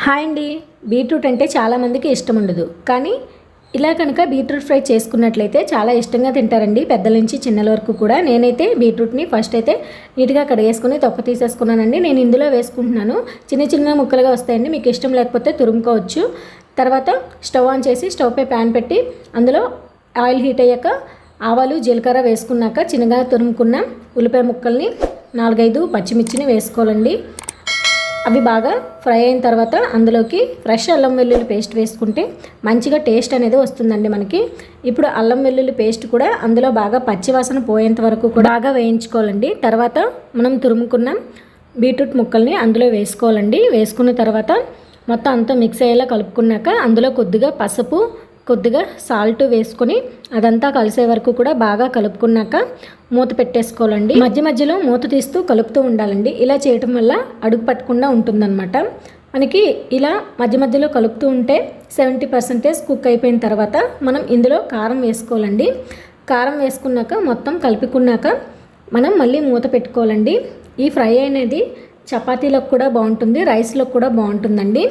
Hi అండి. Beetroot అంటే చాలామందికి ఇష్టం ఉండదు, కానీ ఇలా కనుక బీట్రూట్ ఫ్రై చేసుకున్నట్లయితే చాలా ఇష్టంగా తింటారండి, పెద్దల నుంచి చిన్నల వరకు కూడా. నేనైతే బీట్రూట్ని ఫస్ట్ అయితే నీట్గా కడిగేసుకుని తొక్క తీసేసుకున్నానండి. నేను ఇందులో వేసుకుంటున్నాను. చిన్న చిన్న ముక్కలుగా వస్తాయండి, మీకు ఇష్టం లేకపోతే తురుముకోవచ్చు. తర్వాత స్టవ్ ఆన్ చేసి స్టవ్ పై ప్యాన్ పెట్టి అందులో ఆయిల్ హీట్ అయ్యాక ఆవాలు జీలకర్ర వేసుకున్నాక చిన్నగా తురుముకున్న ఉల్లిపాయ ముక్కల్ని 4-5 పచ్చిమిర్చిని వేసుకోవాలండి. అవి బాగా ఫ్రై అయిన తర్వాత అందులోకి ఫ్రెష్ అల్లం వెల్లుల్లి పేస్ట్ వేసుకుంటే మంచిగా టేస్ట్ అనేది వస్తుందండి మనకి. ఇప్పుడు అల్లం వెల్లుల్లి పేస్ట్ కూడా అందులో బాగా పచ్చివాసన పోయేంత వరకు కూడా బాగా వేయించుకోవాలండి. తర్వాత మనం తురుముకున్న బీట్రూట్ ముక్కల్ని అందులో వేసుకోవాలండి. వేసుకున్న తర్వాత మొత్తం అంతా మిక్స్ అయ్యేలా కలుపుకున్నాక అందులో కొద్దిగా పసుపు, కొద్దిగా సాల్ట్ వేసుకొని అదంతా కలిసే వరకు కూడా బాగా కలుపుకున్నాక మూత పెట్టేసుకోవాలండి. మధ్య మధ్యలో మూత తీస్తూ కలుపుతూ ఉండాలండి. ఇలా చేయటం వల్ల అడుగు పట్టకుండా ఉంటుందన్నమాట. మనకి ఇలా మధ్య మధ్యలో కలుపుతూ ఉంటే 70% కుక్ అయిపోయిన తర్వాత మనం ఇందులో కారం వేసుకోవాలండి. కారం వేసుకున్నాక మొత్తం కలుపుకున్నాక మనం మళ్ళీ మూత పెట్టుకోవాలండి. ఈ ఫ్రై అనేది చపాతీలకు కూడా బాగుంటుంది, రైస్లో కూడా బాగుంటుందండి.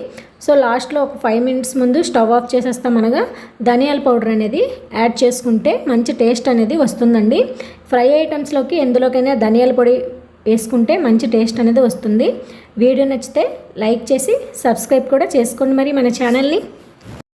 సో లాస్ట్లో ఒక 5 మినిట్స్ ముందు స్టవ్ ఆఫ్ చేసేస్తాం. అనగా ధనియాల పౌడర్ అనేది యాడ్ చేసుకుంటే మంచి టేస్ట్ అనేది వస్తుందండి. ఫ్రై ఐటమ్స్లోకి ఎందులోకైనా ధనియాల పొడి వేసుకుంటే మంచి టేస్ట్ అనేది వస్తుంది. వీడియో నచ్చితే లైక్ చేసి సబ్స్క్రైబ్ కూడా చేసుకోండి మరి మన ఛానల్ని.